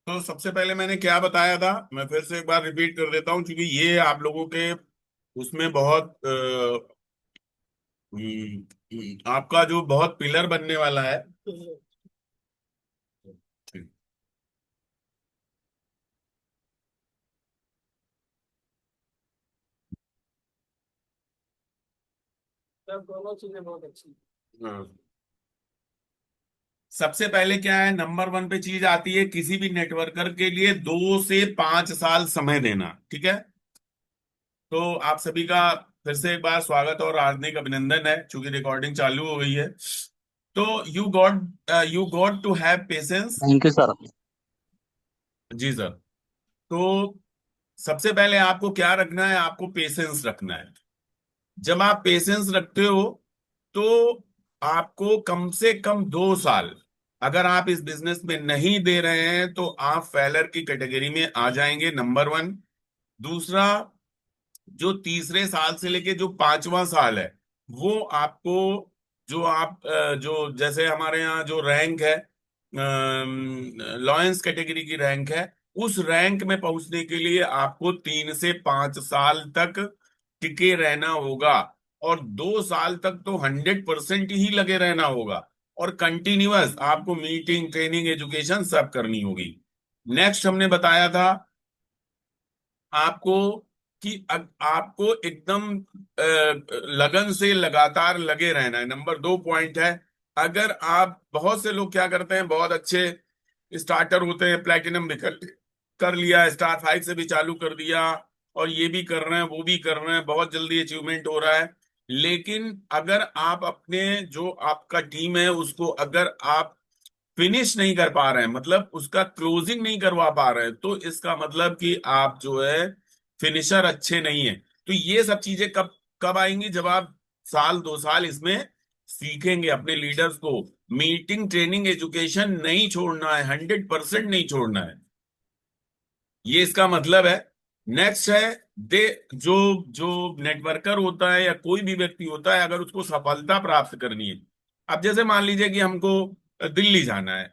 तो सबसे पहले मैंने क्या बताया था, मैं फिर से एक बार रिपीट कर देता हूँ, क्योंकि ये आप लोगों के उसमें बहुत आपका जो बहुत पिलर बनने वाला है। ठीक। सब दोनों चीजें बहुत अच्छी हाँ। सबसे पहले क्या है, नंबर वन पे चीज आती है किसी भी नेटवर्कर के लिए 2 से 5 साल समय देना। ठीक है। तो आप सभी का फिर से एक बार स्वागत और हार्दिक अभिनंदन है, चूंकि रिकॉर्डिंग चालू हो गई है। तो you got to have patience. Thank you sir. जी सर। तो सबसे पहले आपको क्या रखना है, आपको पेशेंस रखना है। जब आप पेशेंस रखते हो तो आपको कम से कम 2 साल, अगर आप इस बिजनेस में नहीं दे रहे हैं तो आप फेलर की कैटेगरी में आ जाएंगे, नंबर वन। दूसरा, जो तीसरे साल से लेके जो 5वां साल है, वो आपको, जो आप जो जैसे हमारे यहाँ जो रैंक है, लॉयंस कैटेगरी की रैंक है, उस रैंक में पहुंचने के लिए आपको 3 से 5 साल तक टिके रहना होगा। और 2 साल तक तो 100% ही लगे रहना होगा। और कंटिन्यूअस आपको मीटिंग, ट्रेनिंग, एजुकेशन सब करनी होगी। नेक्स्ट हमने बताया था आपको कि आपको एकदम लगन से लगातार लगे रहना है, नंबर 2 पॉइंट है। अगर आप, बहुत से लोग क्या करते हैं, बहुत अच्छे स्टार्टर होते हैं, प्लेटिनम भी कर लिया, स्टार 5 से भी चालू कर दिया, और ये भी कर रहे हैं, वो भी कर रहे हैं, बहुत जल्दी अचीवमेंट हो रहा है। लेकिन अगर आप अपने, जो आपका टीम है उसको अगर आप फिनिश नहीं कर पा रहे हैं, मतलब उसका क्लोजिंग नहीं करवा पा रहे हैं, तो इसका मतलब कि आप जो है फिनिशर अच्छे नहीं है। तो ये सब चीजें कब कब आएंगी, जब आप 1 2 साल इसमें सीखेंगे अपने लीडर्स को। मीटिंग, ट्रेनिंग, एजुकेशन नहीं छोड़ना है, 100% नहीं छोड़ना है, ये इसका मतलब है। नेक्स्ट है, दे जो जो नेटवर्कर होता है या कोई भी व्यक्ति होता है, अगर उसको सफलता प्राप्त करनी है। अब जैसे मान लीजिए कि हमको दिल्ली जाना है,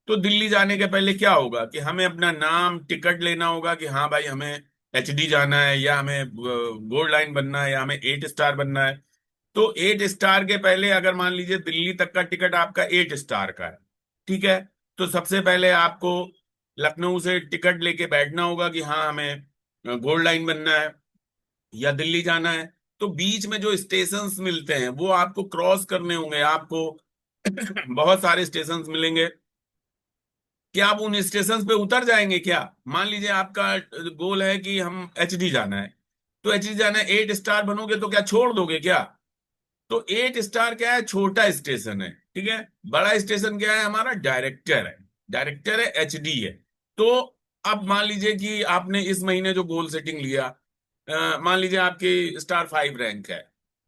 तो दिल्ली जाने के पहले क्या होगा कि हमें अपना नाम, टिकट लेना होगा कि हाँ भाई हमें एचडी जाना है, या हमें गोल्ड लाइन बनना है, या हमें 8 स्टार बनना है। तो 8 स्टार के पहले अगर मान लीजिए दिल्ली तक का टिकट आपका 8 स्टार का है, ठीक है, तो सबसे पहले आपको लखनऊ से टिकट लेके बैठना होगा कि हाँ हमें गोल्ड लाइन बनना है या दिल्ली जाना है। तो बीच में जो स्टेशंस मिलते हैं वो आपको क्रॉस करने होंगे आपको। बहुत सारे स्टेशंस मिलेंगे। क्या आप उन स्टेशंस पे उतर जाएंगे क्या? मान लीजिए आपका गोल है कि हम एचडी जाना है, तो एचडी जाना है, 8 स्टार बनोगे तो क्या छोड़ दोगे क्या? तो 8 स्टार क्या है, छोटा स्टेशन है, ठीक है। बड़ा स्टेशन क्या है, हमारा डायरेक्टर है। डायरेक्टर है, एचडी है। तो अब मान लीजिए कि आपने इस महीने जो गोल सेटिंग लिया, मान लीजिए आपकी स्टार 5 रैंक है,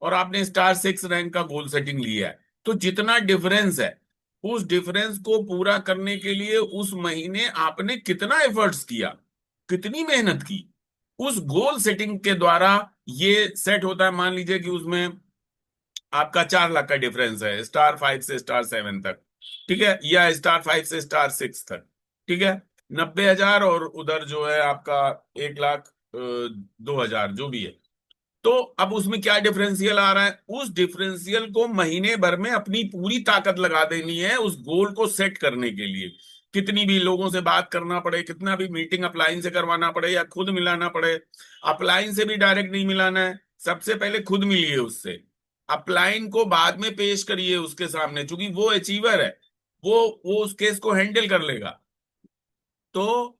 और आपने स्टार 6 रैंक का गोल सेटिंग लिया है। तो जितना डिफरेंस है, उस डिफरेंस को पूरा करने के लिए उस महीने आपने कितना एफर्ट्स किया, कितनी मेहनत की, उस गोल सेटिंग के द्वारा ये सेट होता है। मान लीजिए कि उसमें आपका 4 लाख का डिफरेंस है स्टार 5 से स्टार 7 तक, ठीक है, या स्टार 5 से स्टार 6 तक, ठीक है। 90,000, और उधर जो है आपका 1,02,000 जो भी है। तो अब उसमें क्या डिफरेंशियल आ रहा है, उस डिफरेंशियल को महीने भर में अपनी पूरी ताकत लगा देनी है उस गोल को सेट करने के लिए। कितनी भी लोगों से बात करना पड़े, कितना भी मीटिंग अपलाइन से करवाना पड़े या खुद मिलाना पड़े। अपलाइन से भी डायरेक्ट नहीं मिलाना है, सबसे पहले खुद मिलिए उससे। अपलाइन को बाद में पेश करिए उसके सामने, क्योंकि वो अचीवर है, वो उस केस को हैंडल कर लेगा। तो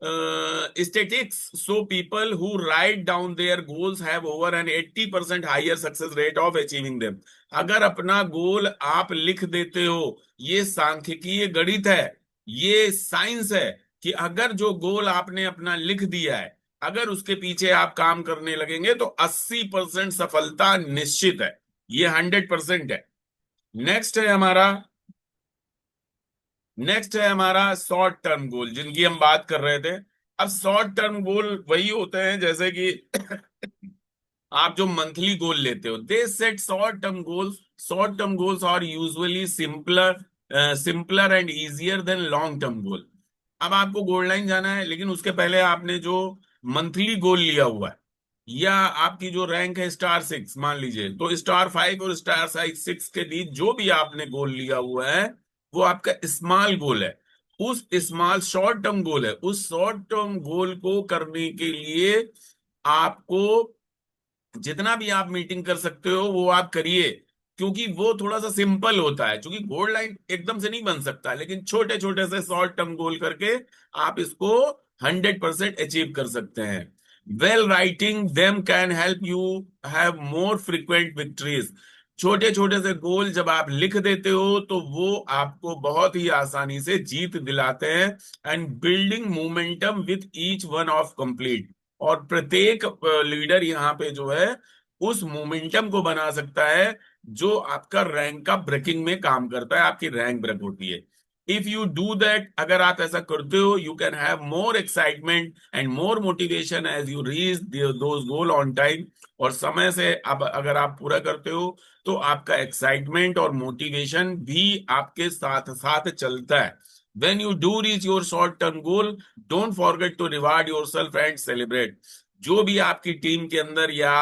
statistics so people who write down their goals have over an 80% higher success rate of achieving them. अगर अपना गोल आप लिख देते हो, ये सांख्यिकीय गणित है, ये साइंस है, कि अगर जो गोल आपने अपना लिख दिया है, अगर उसके पीछे आप काम करने लगेंगे तो 80% सफलता निश्चित है, ये 100% है। नेक्स्ट है हमारा नेक्स्ट है हमारा शॉर्ट टर्म गोल, जिनकी हम बात कर रहे थे। अब शॉर्ट टर्म गोल वही होते हैं जैसे कि आप जो मंथली गोल लेते हो, they set short term goals. Short term goals are usually simpler and easier than long term goal. अब आपको गोल्ड लाइन जाना है, लेकिन उसके पहले आपने जो मंथली गोल लिया हुआ है, या आपकी जो रैंक है स्टार 6 मान लीजिए, तो स्टार 5 और स्टार 6 के बीच जो भी आपने गोल लिया हुआ है, वो आपका स्मॉल गोल है। उस स्मॉल शॉर्ट टर्म गोल है, उस शॉर्ट टर्म गोल को करने के लिए आपको जितना भी आप मीटिंग कर सकते हो वो आप करिए, क्योंकि वो थोड़ा सा सिंपल होता है। क्योंकि गोल्ड लाइन एकदम से नहीं बन सकता, लेकिन छोटे छोटे से शॉर्ट टर्म गोल करके आप इसको 100% अचीव कर सकते हैं। Well writing them can help you have more frequent victories. छोटे छोटे से गोल जब आप लिख देते हो तो वो आपको बहुत ही आसानी से जीत दिलाते हैं। And building momentum with each one of complete. और प्रत्येक लीडर यहाँ पे जो है उस मोमेंटम को बना सकता है जो आपका रैंक का ब्रेकिंग में काम करता है, आपकी रैंक ब्रेक होती है। इफ यू डू दैट, अगर आप ऐसा करते हो, you can have more excitement and more motivation as you reach those goal on time. और समय से अब अगर आप पूरा करते हो तो आपका एक्साइटमेंट और मोटिवेशन भी आपके साथ साथ चलता है। when you do reach your short term goal, don't forget to reward yourself and celebrate। जो भी आपकी टीम के अंदर या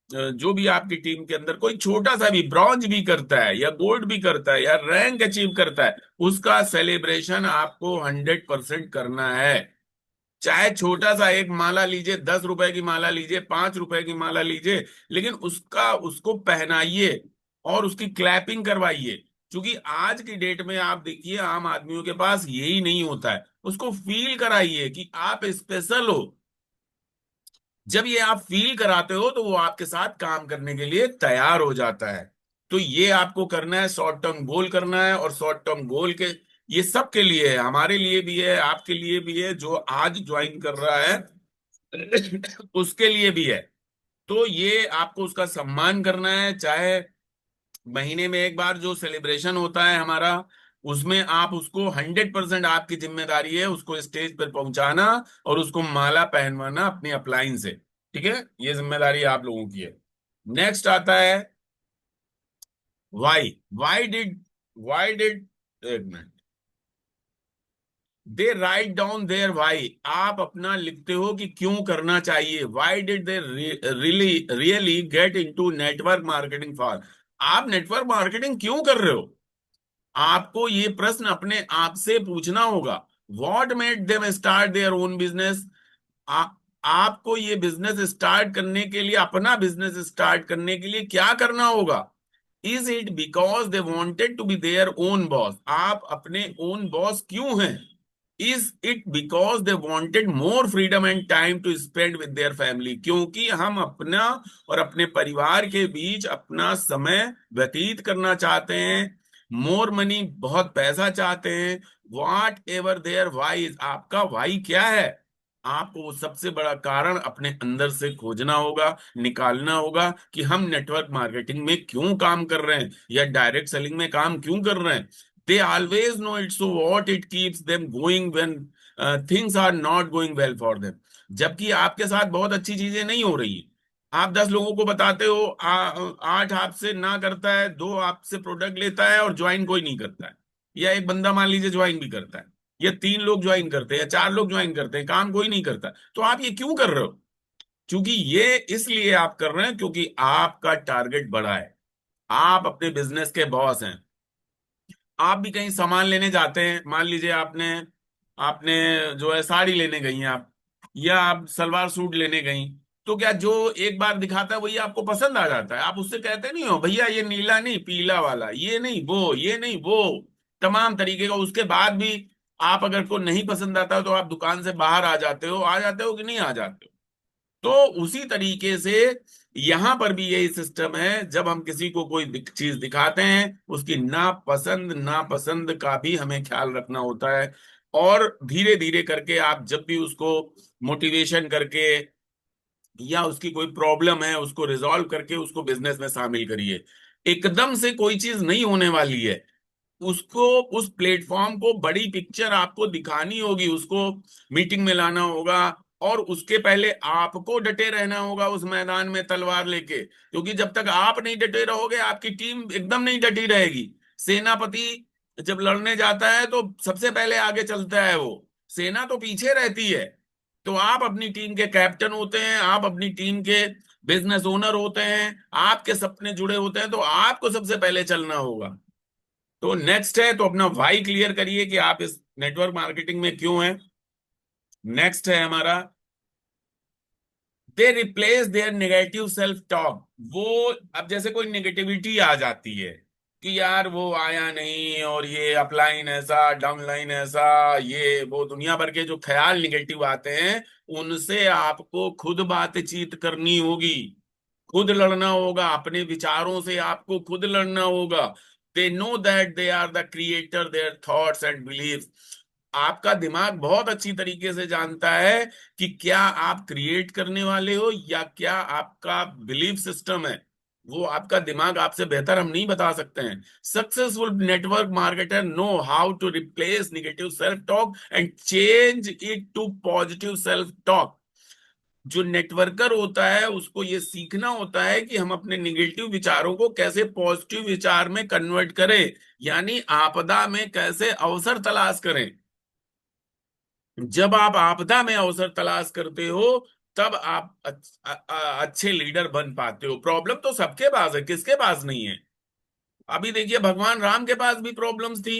जो भी आपकी टीम के अंदर कोई छोटा सा भी ब्रॉन्ज भी करता है या गोल्ड भी करता है या रैंक अचीव करता है, उसका सेलिब्रेशन आपको 100% करना है। चाहे छोटा सा एक माला लीजिए, 10 रुपए की माला लीजिए, 5 रुपए की माला लीजिए, लेकिन उसका उसको पहनाइए और उसकी क्लैपिंग करवाइए। क्योंकि आज की डेट में आप देखिए आम आदमियों के पास यही नहीं होता है। उसको फील कराइए कि आप स्पेशल हो। जब ये आप फील कराते हो तो वो आपके साथ काम करने के लिए तैयार हो जाता है। तो ये आपको करना है, शॉर्ट टर्म गोल करना है। और शॉर्ट टर्म गोल के ये सबके लिए है, हमारे लिए भी है, आपके लिए भी है, जो आज ज्वाइन कर रहा है उसके लिए भी है। तो ये आपको उसका सम्मान करना है। चाहे महीने में एक बार जो सेलिब्रेशन होता है हमारा, उसमें आप उसको 100%, आपकी जिम्मेदारी है उसको स्टेज पर पहुंचाना और उसको माला पहनवाना अपनी अपलाइन से। ठीक है, ये जिम्मेदारी आप लोगों की है। नेक्स्ट आता है वाई। वाई डिड एक मिनट, they write down their why. आप अपना लिखते हो कि क्यों करना चाहिए। Why did they really really get into network marketing for. आप नेटवर्क मार्केटिंग क्यों कर रहे हो, आपको ये प्रश्न अपने आप से पूछना होगा। What made them start their own business. आ, आपको ये बिजनेस स्टार्ट करने के लिए, अपना बिजनेस स्टार्ट करने के लिए क्या करना होगा। Is it because they wanted to be their own boss. आप अपने ओन बॉस क्यों हैं। Is it because they wanted more freedom and time to spend with their family. क्योंकि हम अपना और अपने परिवार के बीच अपना समय व्यतीत करना चाहते हैं। मोर मनी, बहुत पैसा चाहते हैं। Whatever their why is, आपका वाई क्या है। आपको वो सबसे बड़ा कारण अपने अंदर से खोजना होगा, निकालना होगा कि हम नेटवर्क मार्केटिंग में क्यों काम कर रहे हैं या डायरेक्ट सेलिंग में काम क्यों कर रहे हैं। They always know it, so what it keeps them going when things are not going well for them. जबकि आपके साथ बहुत अच्छी चीजें नहीं हो रही। आप 10 लोगों को बताते हो, 8 आपसे ना करता है, 2 आपसे प्रोडक्ट लेता है और ज्वाइन कोई नहीं करता है। या एक बंदा मान लीजिए ज्वाइन भी करता है, या 3 लोग ज्वाइन करते हैं, या 4 लोग ज्वाइन करते हैं, काम कोई नहीं करता। तो आप ये क्यों कर रहे हो। क्योंकि ये इसलिए आप कर रहे हैं क्योंकि आपका टारगेट बड़ा है। आप अपने बिजनेस के बॉस हैं। आप भी कहीं सामान लेने जाते हैं, मान लीजिए आपने आपने जो है साड़ी लेने गई हैं आप, या आप सलवार सूट लेने गई। तो क्या जो एक बार दिखाता है वही आपको पसंद आ जाता है। आप उससे कहते नहीं हो भैया ये नीला नहीं पीला वाला, ये नहीं वो, ये नहीं वो, तमाम तरीके का। उसके बाद भी आप अगर को नहीं पसंद आता तो आप दुकान से बाहर आ जाते हो कि नहीं आ जाते हो। तो उसी तरीके से यहां पर भी यही सिस्टम है। जब हम किसी को कोई चीज दिखाते हैं, उसकी नापसंद नापसंद का भी हमें ख्याल रखना होता है। और धीरे धीरे करके आप जब भी उसको मोटिवेशन करके, या उसकी कोई प्रॉब्लम है उसको रिजॉल्व करके उसको बिजनेस में शामिल करिए। एकदम से कोई चीज नहीं होने वाली है। उसको, उस प्लेटफॉर्म को बड़ी पिक्चर आपको दिखानी होगी, उसको मीटिंग में लाना होगा। और उसके पहले आपको डटे रहना होगा उस मैदान में तलवार लेके। क्योंकि जब तक आप नहीं डटे रहोगे आपकी टीम एकदम नहीं डटी रहेगी। सेनापति जब लड़ने जाता है तो सबसे पहले आगे चलता है वो। सेना तो पीछे रहती है। तो आप अपनी टीम के कैप्टन होते हैं, आप अपनी टीम के बिजनेस ओनर होते हैं, आपके सपने जुड़े होते हैं, तो आपको सबसे पहले चलना होगा। तो नेक्स्ट है, तो अपना वाई क्लियर करिए कि आप इस नेटवर्क मार्केटिंग में क्यों हैं। नेक्स्ट है हमारा, they replace their negative self talk. वो, अब जैसे कोई नेगेटिविटी आ जाती है कि यार वो आया नहीं, और ये अपलाइन ऐसा, डाउनलाइन ऐसा, ये वो दुनिया भर के जो ख्याल निगेटिव आते हैं, उनसे आपको खुद बातचीत करनी होगी, खुद लड़ना होगा, अपने विचारों से आपको खुद लड़ना होगा। They know that they are the creator their thoughts and beliefs. आपका दिमाग बहुत अच्छी तरीके से जानता है कि क्या आप क्रिएट करने वाले हो या क्या आपका बिलीफ सिस्टम है। वो आपका दिमाग आपसे बेहतर हम नहीं बता सकते हैं। Successful network marketer know how to replace negative self talk and change it to positive self talk. जो नेटवर्कर होता है उसको ये सीखना होता है कि हम अपने निगेटिव विचारों को कैसे पॉजिटिव विचार में कन्वर्ट करें, यानी आपदा में कैसे अवसर तलाश करें। जब आप आपदा में अवसर तलाश करते हो, तब आप अच्छे लीडर बन पाते हो। प्रॉब्लम तो सबके पास है, किसके पास नहीं है। अभी देखिए, भगवान राम के पास भी प्रॉब्लम्स थी।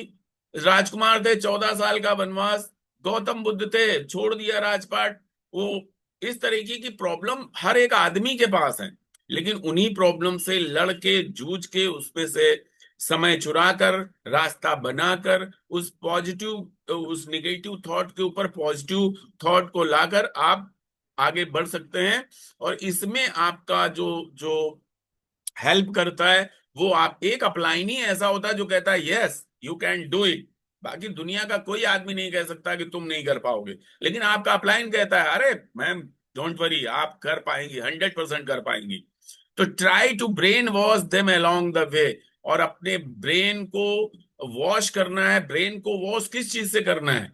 राजकुमार थे, 14 साल का वनवास। गौतम बुद्ध थे, छोड़ दिया राजपाट। वो, इस तरीके की प्रॉब्लम हर एक आदमी के पास है। लेकिन उन्हीं प्रॉब्लम से लड़ के, जूझ के, उसमें से समय चुरा कर, रास्ता बनाकर, उस पॉजिटिव, उस निगेटिव थॉट के ऊपर पॉजिटिव थॉट को लाकर आप आगे बढ़ सकते हैं। और इसमें आपका जो जो हेल्प करता है, वो आप एक अपलाइन ही ऐसा होता है जो कहता है yes you can do it. बाकी दुनिया का कोई आदमी नहीं कह सकता कि तुम नहीं कर पाओगे, लेकिन आपका अपलाइन कहता है अरे मैम, डोंट वरी, आप कर पाएंगी, 100% कर पाएंगी। तो try to brainwash them along the way. और अपने ब्रेन को वॉश करना है। ब्रेन को वॉश किस चीज से करना है?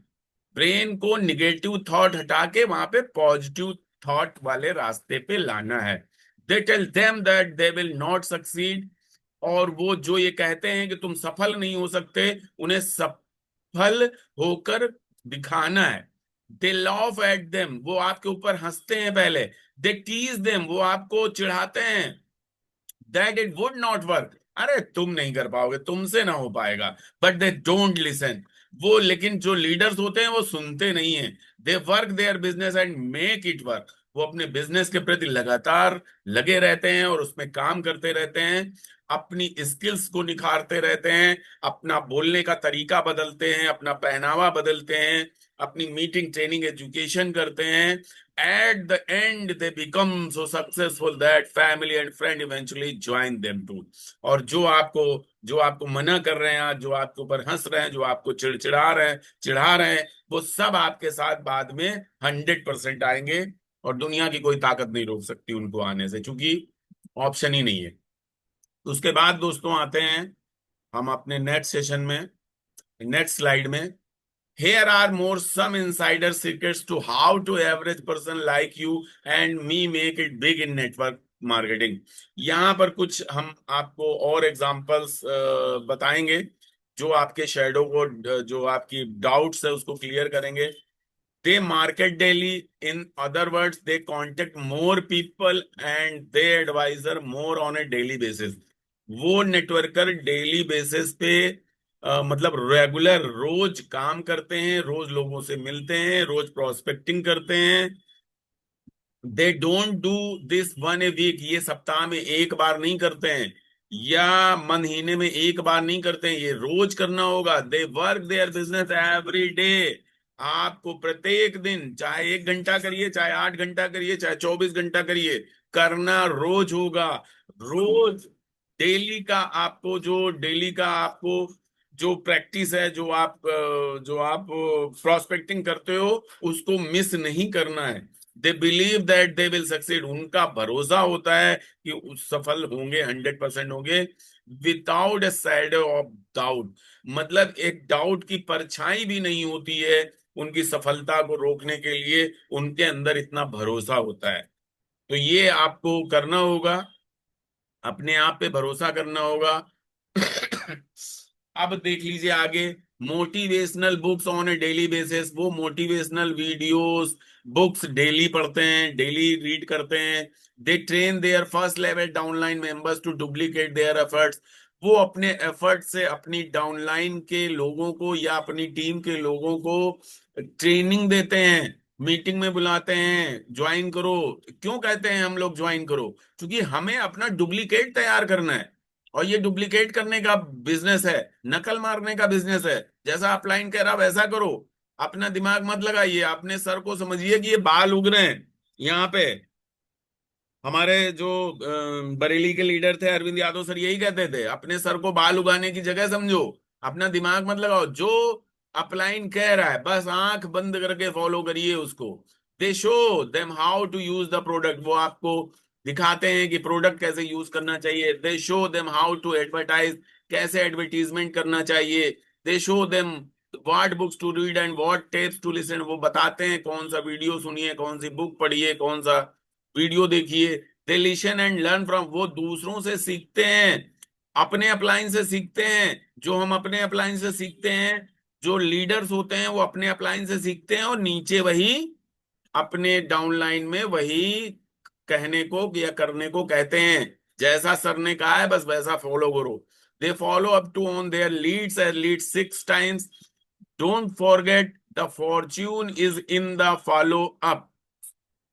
ब्रेन को निगेटिव थॉट हटा के वहां पे पॉजिटिव थॉट वाले रास्ते पे लाना है। They tell them that they will not succeed. और वो जो ये कहते हैं कि तुम सफल नहीं हो सकते, उन्हें सफल होकर दिखाना है। दे लॉफ एट देम, वो आपके ऊपर हंसते हैं पहले। दे टीज देम, वो आपको चिढ़ाते हैं that it would not work, अरे तुम नहीं कर पाओगे, तुमसे ना हो पाएगा। But they don't listen. वो, लेकिन जो लीडर्स होते हैं वो सुनते नहीं है। They work their business and make it work. वो अपने बिजनेस के प्रति लगातार लगे रहते हैं और उसमें काम करते रहते हैं, अपनी स्किल्स को निखारते रहते हैं, अपना बोलने का तरीका बदलते हैं, अपना पहनावा बदलते हैं, अपनी मीटिंग, ट्रेनिंग, एजुकेशन करते हैं। At the end, they become so successful that family and friend eventually join them too. और जो आपको मना कर रहे हैं, जो आपके ऊपर हंस रहे हैं, जो आपको चिढ़ा रहे हैं, वो सब आपके साथ बाद में 100% आएंगे। और दुनिया की कोई ताकत नहीं रोक सकती उनको आने से, क्योंकि ऑप्शन ही नहीं है। उसके बाद दोस्तों आते हैं हम अपने नेक्स्ट सेशन में, नेक्स्ट स्लाइड में। Here are more some insider secrets to how to average person like you and me make it big in network marketing। यहाँ पर कुछ हम आपको और एग्जांपल्स बताएंगे जो आपके शेडो को, जो आपकी डाउट्स है उसको क्लियर करेंगे। They market daily, in other words they contact more people and they advisor more on a daily basis. वो नेटवर्कर डेली बेसिस पे, मतलब रेगुलर, रोज काम करते हैं, रोज लोगों से मिलते हैं, रोज प्रोस्पेक्टिंग करते हैं। They don't do this one a week, ये सप्ताह में एक बार नहीं करते हैं, या महीने में एक बार नहीं करते हैं, ये रोज करना होगा। They work their business every day. आपको प्रत्येक दिन, चाहे 1 घंटा करिए, चाहे 8 घंटा करिए, चाहे 24 घंटा करिए, करना रोज होगा। रोज, डेली का आपको जो प्रैक्टिस है, जो आप प्रोस्पेक्टिंग करते हो, उसको मिस नहीं करना है। They believe that they will succeed, उनका भरोसा होता है कि सफल होंगे, 100% होंगे। Without A shadow of doubt, मतलब एक डाउट की परछाई भी नहीं होती है उनकी सफलता को रोकने के लिए, उनके अंदर इतना भरोसा होता है। तो ये आपको करना होगा, अपने आप पे भरोसा करना होगा। अब देख लीजिए आगे, motivational books on a daily basis, वो मोटिवेशनल वीडियोस बुक्स डेली पढ़ते हैं, डेली रीड करते हैं। They train their first level downline members to duplicate their efforts, वो अपने एफर्ट से अपनी डाउनलाइन के लोगों को या अपनी टीम के लोगों को ट्रेनिंग देते हैं, मीटिंग में बुलाते हैं, ज्वाइन करो। क्यों कहते हैं हम लोग ज्वाइन करो? क्योंकि हमें अपना डुप्लीकेट तैयार करना है, और ये डुप्लीकेट करने का बिजनेस है, नकल मारने का बिजनेस है। जैसा अपलाइन कह रहा वैसा करो, अपना दिमाग मत लगाइए, अपने सर को समझिए कि ये बाल उग रहे हैं यहाँ पे। हमारे जो बरेली के लीडर थे अरविंद यादव सर, यही कहते थे, अपने सर को बाल उगाने की जगह समझो, अपना दिमाग मत लगाओ। जो अपलाइन कह रहा है बस आंख बंद करके फॉलो करिए उसको। They show them how to use the product, वो आपको दिखाते हैं कि प्रोडक्ट कैसे यूज करना चाहिए। They show them how to advertise, कैसे एडवर्टीजमेंट करना चाहिए। They show them what books to read and what tapes to listen, वो बताते हैं कौन सा वीडियो सुनिए, कौन सी बुक पढ़िए, कौन सा वीडियो देखिए। They listen and learn from, वो दूसरों से सीखते हैं, अपने अपलाइन से सीखते हैं। जो हम अपने अपलाइन से सीखते हैं, जो लीडर्स होते हैं वो अपने अपलाइन से सीखते हैं, और नीचे वही अपने डाउनलाइन में वही कहने को या करने को कहते हैं। जैसा सर ने कहा है बस वैसा फॉलो करो। They follow up to on their leads as lead 6 times. Don't forget the fortune is in the follow up.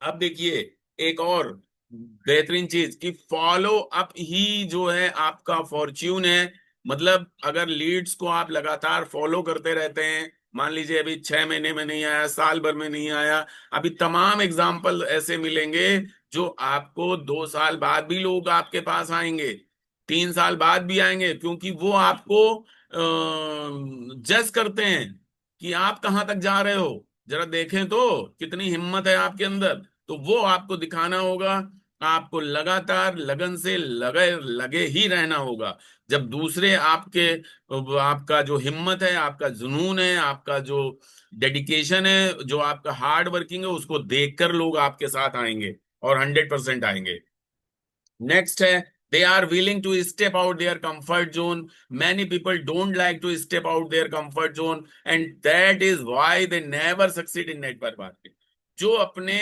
अब देखिए एक और बेहतरीन चीज कि फॉलो अप ही जो है आपका फॉर्च्यून है। मतलब अगर लीड्स को आप लगातार फॉलो करते रहते हैं, मान लीजिए अभी 6 महीने में नहीं आया, साल भर में नहीं आया, अभी तमाम एग्जाम्पल ऐसे मिलेंगे जो आपको 2 साल बाद भी लोग आपके पास आएंगे, 3 साल बाद भी आएंगे, क्योंकि वो आपको जज करते हैं कि आप कहाँ तक जा रहे हो, जरा देखें तो कितनी हिम्मत है आपके अंदर। तो वो आपको दिखाना होगा, आपको लगातार लगन से लगे लगे ही रहना होगा। जब दूसरे आपके, आपका जो हिम्मत है, आपका जुनून है, आपका जो डेडिकेशन है, जो आपका हार्ड वर्किंग है, उसको देखकर लोग आपके साथ आएंगे और 100% आएंगे। नेक्स्ट है, they are willing to step out their comfort zone. Many people don't like to step out their comfort zone and that is why they never succeed in network marketing. जो अपने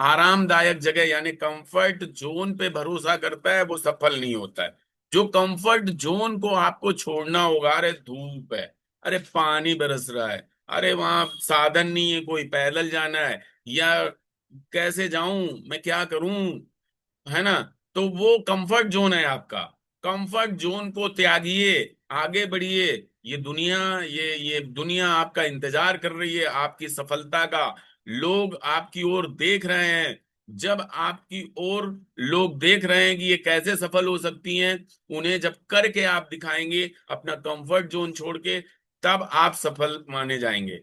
आरामदायक जगह यानी कंफर्ट जोन पे भरोसा करता है वो सफल नहीं होता है। जो कंफर्ट जोन को आपको छोड़ना होगा, अरे धूप है, अरे पानी बरस रहा है, अरे वहां साधन नहीं है, कोई पैदल जाना है, या कैसे जाऊं, मैं क्या करूं, है ना? तो वो कंफर्ट जोन है आपका। कंफर्ट जोन को त्यागिए, आगे बढ़िए। ये दुनिया आपका इंतजार कर रही है, आपकी सफलता का। लोग आपकी ओर देख रहे हैं। जब आपकी ओर लोग देख रहे हैं कि ये कैसे सफल हो सकती हैं, उन्हें जब करके आप दिखाएंगे अपना कंफर्ट जोन छोड़ के, तब आप सफल माने जाएंगे।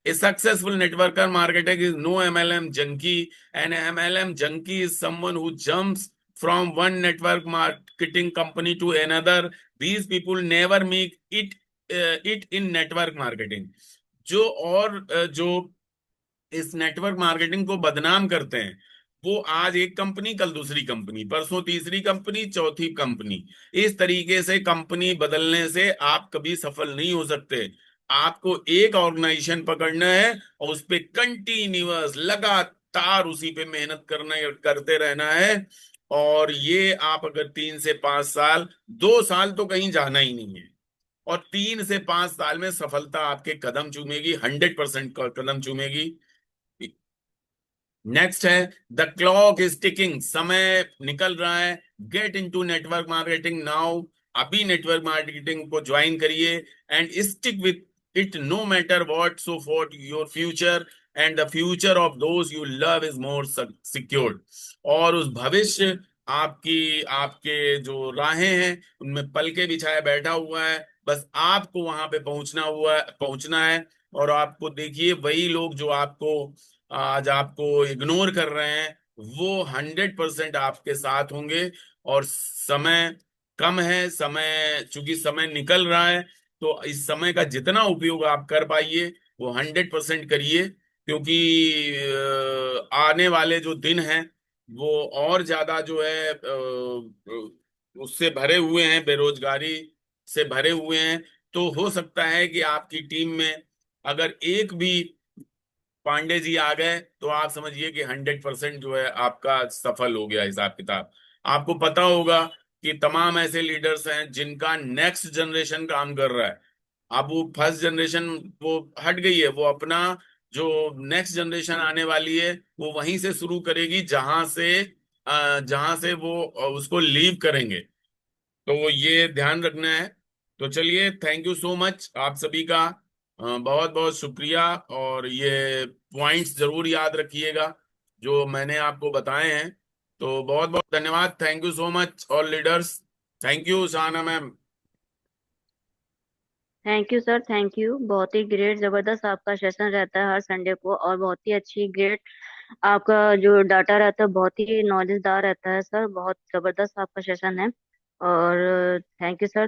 A successful networker marketer is no MLM junkie. An MLM junkie is someone who jumps from one network marketing company to another. These people never make it in network marketing. जो इस network marketing को बदनाम करते हैं, वो आज एक company, कल दूसरी कंपनी, परसों तीसरी कंपनी, चौथी कंपनी, इस तरीके से कंपनी बदलने से आप कभी सफल नहीं हो सकते। आपको एक ऑर्गेनाइजेशन पकड़ना है और उस पे कंटिन्यूअस लगातार उसी पे मेहनत करना करते रहना है। और ये आप अगर 3 से 5 साल, 2 साल तो कहीं जाना ही नहीं है, और 3 से 5 साल में सफलता आपके कदम चूमेगी, 100% कदम चूमेगी। नेक्स्ट है, द क्लॉक इज टिकिंग, समय निकल रहा है। Get into network marketing now, अभी नेटवर्क मार्केटिंग को ज्वाइन करिए and stick with it no matter what, so for your future and the future of those you love is more secured. और उस भविष्य, आपकी आपके जो राहें हैं उनमें पल के बिछाया बैठा हुआ है, बस आपको वहां पे पहुंचना है। और आपको देखिए वही लोग जो आपको आज आपको इग्नोर कर रहे हैं, वो 100% आपके साथ होंगे। और समय कम है, समय चूंकि समय निकल रहा है, तो इस समय का जितना उपयोग आप कर पाइए वो 100% करिए, क्योंकि आने वाले जो दिन हैं वो और ज्यादा जो है उससे भरे हुए हैं, बेरोजगारी से भरे हुए हैं। तो हो सकता है कि आपकी टीम में अगर एक भी पांडे जी आ गए तो आप समझिए कि 100% जो है आपका सफल हो गया हिसाब किताब। आपको पता होगा कि तमाम ऐसे लीडर्स हैं जिनका नेक्स्ट जनरेशन काम कर रहा है। अब वो फर्स्ट जनरेशन वो हट गई है, वो अपना जो नेक्स्ट जनरेशन आने वाली है वो वहीं से शुरू करेगी जहां से वो उसको लीव करेंगे। तो ये ध्यान रखना है। तो चलिए, थैंक यू सो मच आप सभी का, बहुत बहुत शुक्रिया। और ये पॉइंट्स जरूर याद रखिएगा जो मैंने आपको बताए हैं। तो बहुत बहुत धन्यवाद, thank you so much all leaders. Thank you Shana ma'am. Thank you sir, thank you. बहुत ही ग्रेट, जबरदस्त आपका सेशन रहता है हर संडे को, और बहुत ही अच्छी ग्रेट आपका जो डाटा रहता है बहुत ही नॉलेजदार रहता है सर। बहुत जबरदस्त आपका सेशन है। और थैंक यू सर।